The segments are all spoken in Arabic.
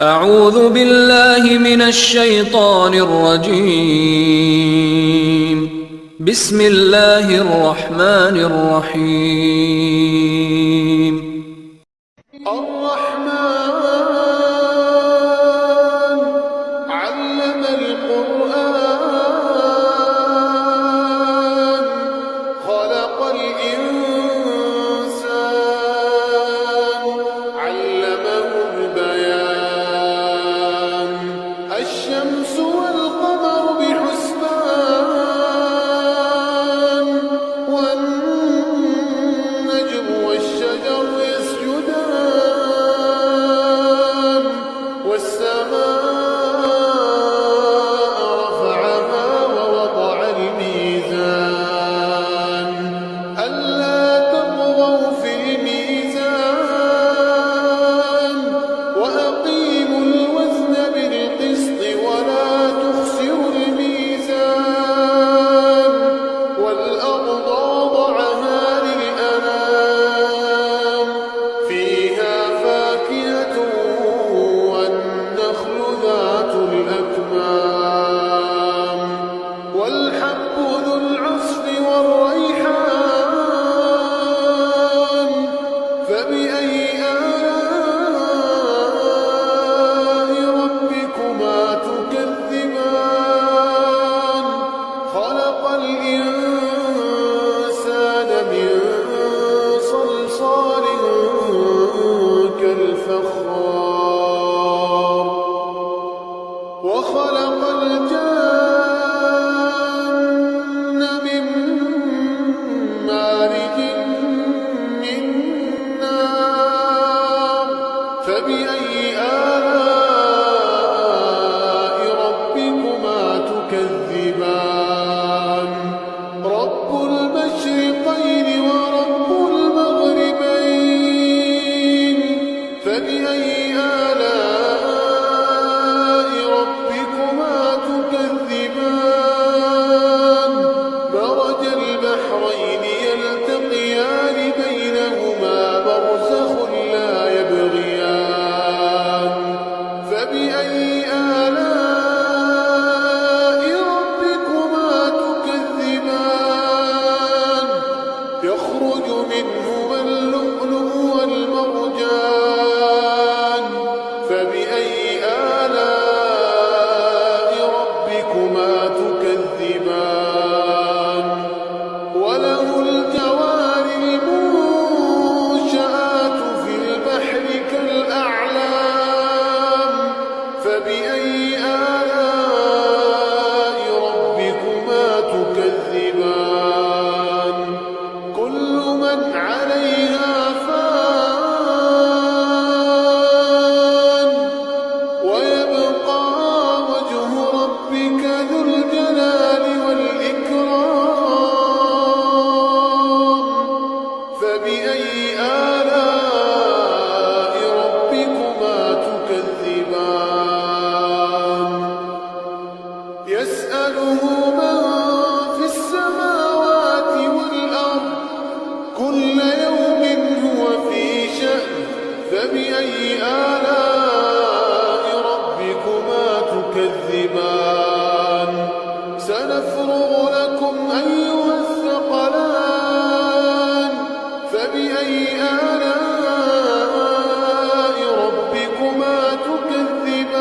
أعوذ بالله من الشيطان الرجيم. بسم الله الرحمن الرحيم. الرحمن علم القرآن خلق الإنسان علمه البيان الشمس والقمر بحسبان والنجم والشجر يسجدان والسماء رفعها ووضع الميزان ألا تطغوا في الميزان وأقيموا الوزن بالقسط ولا تخسروا الميزان والأرض وضعها للأنام فيها فاكهة والنخل ذات الأكمام والحب ذو العصف والريحان فبأي آلاء ربكما تكذبان خلق الإنسان من صلصال كالفخار وخلق الجن من مارج من نار فبأي آلاء ربكما تكذبان رب المشرقين ورب المغربين فبأي آلاء ربكما تكذبان مرج البحرين يلتقيان بينهما برزخ لا يبغيان فبأي آلاء ربكما تكذبان يخرج منهما اللؤلؤ والمرجان فبأي آلاء ربكما تكذبان وله الجوار المنشآت في البحر كالأعلام فبأي آلاء ربكما تكذبان كل من عليها فان ويبقى وجه ربك ذو الجلال والإكرام فبأي آلاء ربكما تكذبان يسأله من في السماوات والأرض كل يوم هو في شأن فبأي آلاء ربكما تكذبان سنفرغ لكم أيها الثقلان فبأي آلاء ربكما تكذبان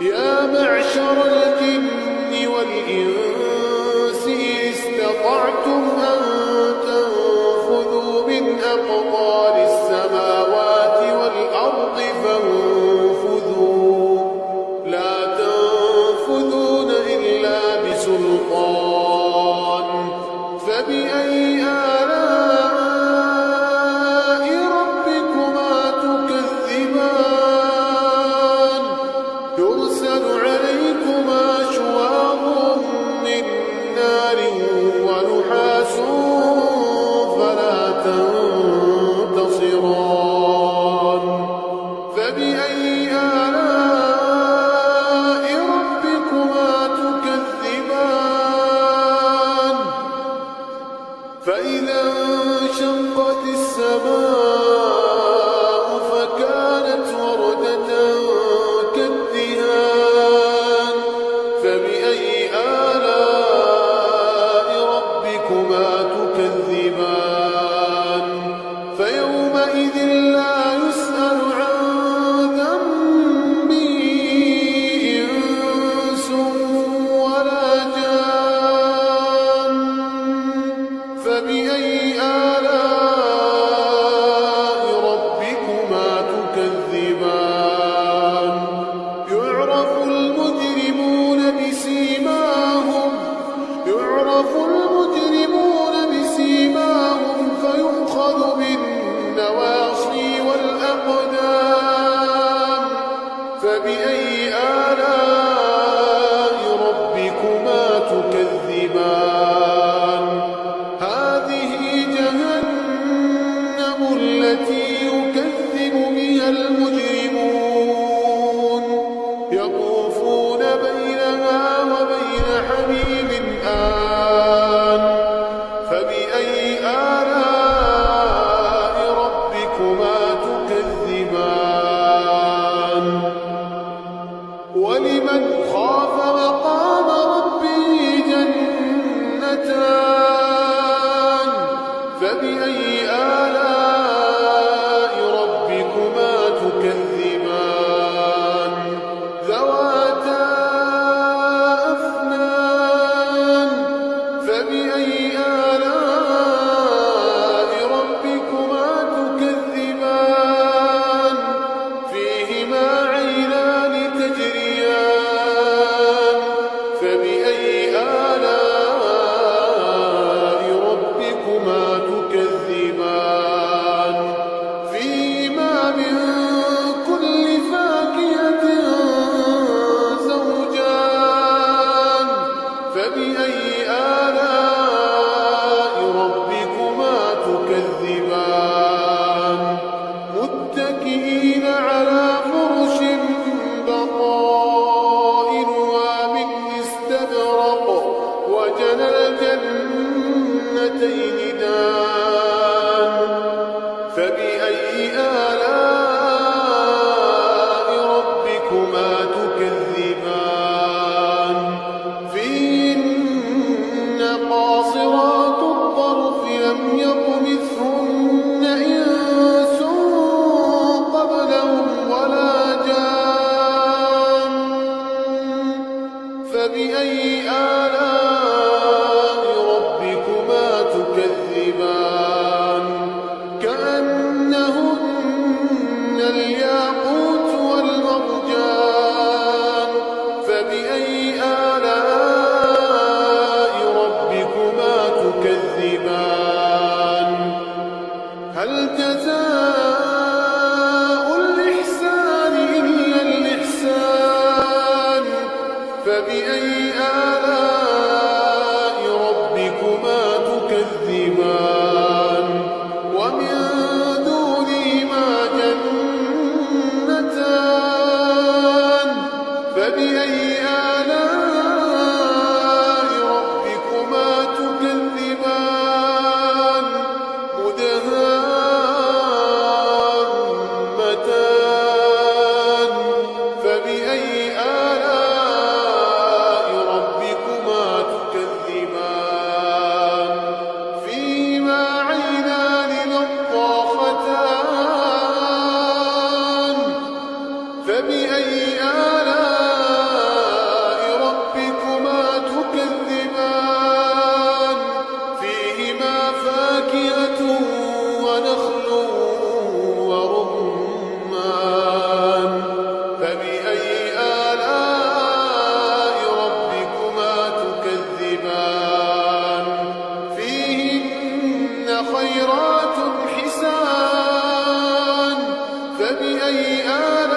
يا معشر الجن والإنس إن استطعتم أن تنفذوا من أقطار السماوات والأرض فانفذوا لا تنفذون إلا بسلطان فبأي آلاء ربكما تكذبان يرسل عليكما شواظ من نار ونحاس فلا تنتصران فبأي آلاء ربكما تكذبان فإذا انشقت السماء فكانت فبأي آلاء ربكما تكذبان هذه جهنم التي يكذب بها المجرمون يطوفون بينها وبين حميم آن فبأي آلاء ربكما تكذبان ولمن خاف مقام ربه جنتان فبأي آلاء ربكما تكذبان ذواتا أفنان فبأي آلاء ربكما تكذبان فيهما عينان تجريان فبأي آلاء ربكما تكذبان فيهما من كل فاكهة زوجان فبأي آلاء ربكما تكذبان متكئين على فرش بطائنها من استبرق وجنى الجنتين دان فبأي آلاء ربكما تكذبان فيهن قاصرات الطرف لم يطمثهن إنس قبلهم ولا جان فبأي آلاء ربكما تكذبان كأنهن الياقوت والمرجان فبأي آلاء ربكما تكذبان هل جزاء الإحسان إلا الإحسان فبأي آلاء ربكما تكذبان ومن دونهما جنتان فبأي آلاء ربكما تكذبان مدهامتان فبأي آلاء ربكما تكذبان فيهما عينان نضاختان فبأي آلاء ربكما تكذبان فيهما فاكهة ونخل ورمان فبأي آلاء ربكما تكذبان فيهن خيرات حسان فبأي آلاء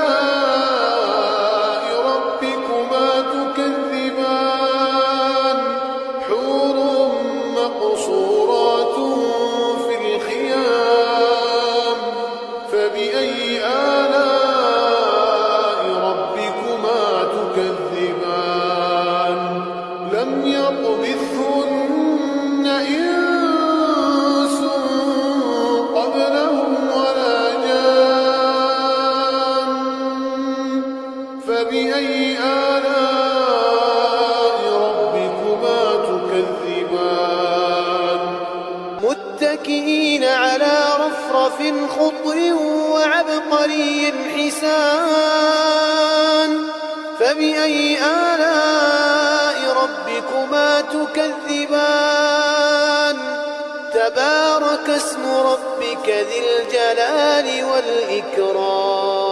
ربكما تكذبان حور مقصورات في الخيام فبأي آلاء ربكما تكذبان لم يطمثهن إنس قبلهم ولا جان فبأي آلاء ربكما تكذبان متكئين على رفرف خضر وعبقري حسان فبأي آلاء ربكما تكذبان تبارك اسم ربك ذي الجلال والإكرام